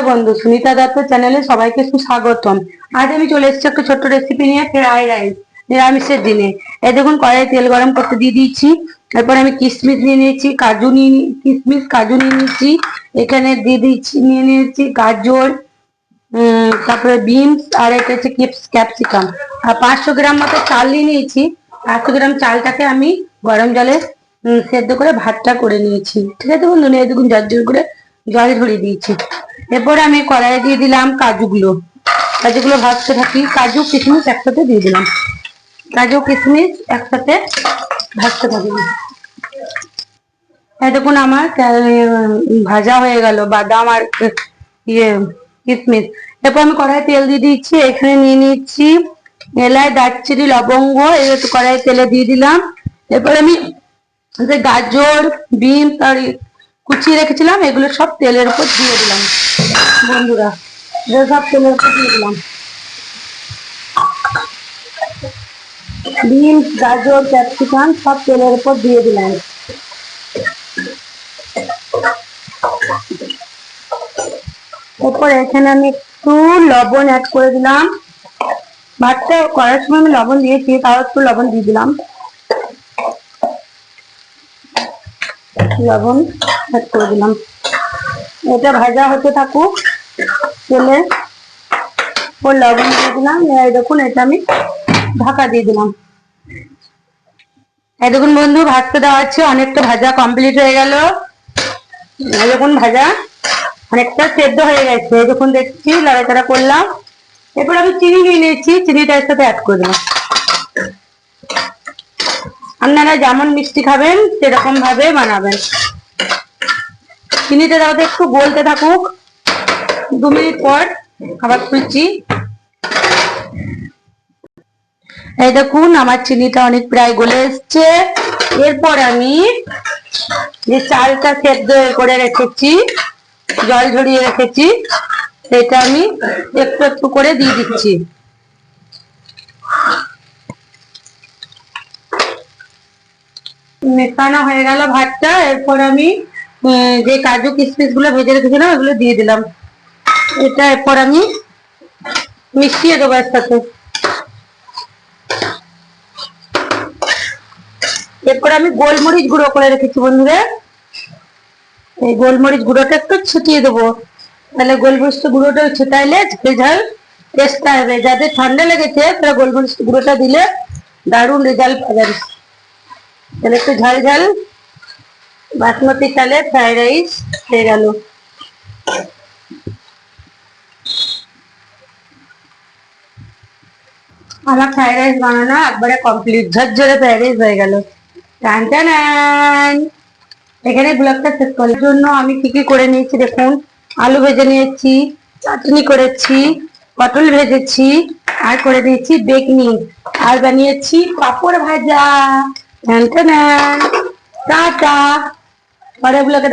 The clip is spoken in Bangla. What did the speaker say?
বন্ধু, সুনিতা দত্ত চ্যানেলে সবাইকে সুস্বাগতম। আজ আমি চলে এসেছি একটা ছোট্ট রেসিপি নিয়ে, ফ্রাইড রাইস নিরামিষের দিনে। এই দেখুন, কড়াইয়ে তেল গরম করতে দিয়ে দিয়েছি। এরপর আমি কিশমিশ নিয়ে নিয়েছি, কিশমিশ কাজু নিয়ে নিয়েছি। এখানে দিয়ে দিচ্ছি, নিয়ে নিয়েছি গাজর, তারপরে বিনস, আর এটা হচ্ছে ক্যাপসিকাম। আর 500 গ্রাম মতো চাল নিয়ে নিয়েছি। 500 গ্রাম চালটাকে আমি গরম জলে সেদ্ধ করে ভাতটা করে নিয়েছি। ঠিক আছে বন্ধু, নিয়ে দেখুন জল করে জল ধরিয়ে দিয়েছি। এরপর আমি কড়াইয়ে দিয়ে দিলাম কাজুগুলো ভাজতে থাকি। কাজু কিশমিশ একসাথে দিয়ে দিলাম, কাজু কিশমিশ একসাথে ভাজতে থাকি। এই দেখুন আমার ভাজা হয়ে গেল বাদাম আর ইয়ে কিশমিশ। এরপর আমি কড়াই তেল দিয়ে দিচ্ছি। এখানে নিয়ে নিচ্ছি এলাচ, দারচিনি, লবঙ্গ, একটু কড়াই তেলে দিয়ে দিলাম। এরপর আমি যে গাজর, বিনস আর কুচিয়ে রেখেছিলাম এগুলো সব তেলের উপর দিয়ে দিলাম বন্ধুরা। সব তেলের উপর দিয়ে দিলাম বিনস, গাজর, ক্যাপসিকাম সব তেলের উপর দিয়ে দিলাম। এরপর এখানে আমি একটু লবণ অ্যাড করে দিলাম। ভাতটা করার সময় আমি লবণ দিয়েছি, তাও একটু লবণ দিয়ে দিলাম। লবণ অ্যাড করে দিলাম। এটা ভাজা হতে থাকুক তেলে। ওর লবণ দিয়ে দিলাম। এই দেখুন, এটা আমি ঢাকা দিয়ে দিলাম। এই দেখুন বন্ধু, ভাতটা দেওয়া আছে, অনেকটা ভাজা কমপ্লিট হয়ে গেল। এই দেখুন ভাজা অনেকটা সেদ্ধ হয়ে গেছে। এই দেখুন দেখছি, লাড়াচাড়া করলাম। এরপর আমি চিনি নিয়ে নিয়েছি, চিনিটা এর সাথে অ্যাড করে দিলাম। আপনারা যেমন মিষ্টি খাবেন সেরকম ভাবে বানাবেন। চিনিটা তাহলে একটু গলতে থাকুক। 2 মিনিট পর আবার খুলছি। এই দেখুন আমার চিনিটা অনেক প্রায় গলে এসছে। এরপর আমি যে চালটা সেদ্ধ করে রেখেছি, জল ঝরিয়ে রেখেছি, এটা আমি একটু একটু করে দিয়ে দিচ্ছি। মেশানো হয়ে গেল ভাতটা। এরপর আমি যে কাজু কিশমিশ গুলো ভেজে রেখেছিলাম এগুলো দিয়ে দিলাম। এটা এরপর আমি মিশিয়ে দেবো এর সাথে। এরপর আমি গোলমরিচ গুঁড়ো করে রেখেছি বন্ধুরা, এই গোলমরিচ গুঁড়োটা একটু ছিটিয়ে দেবো। তাহলে গোলমরিচ গুঁড়োটা ছিটাইলে ঝাল টেস্টটা হবে। যাদের ঠান্ডা লেগেছে তারা গোলমরিচ গুঁড়োটা দিলে দারুণ রেজাল্ট পাবেন। তাহলে একটু ঝাল ঝাল বাসমতি চালে ফ্রাইড রাইস হয়ে গেল। আমার ফ্রাইড রাইস বানানো একবারে কমপ্লিট, ঝরঝরে ফ্রাইড রাইস হয়ে গেল। টান টান। এখানে ব্লগটা শেষ করার জন্য আমি কি কি করে নিয়েছি দেখুন। আলু ভেজে নিয়েছি, চাটনি করেছি, পটল ভেজেছি, আর করে দিয়েছি বেগনি, আর বানিয়েছি পাপড় ভাজা। টান টান। টাটা। পরে ব্লগে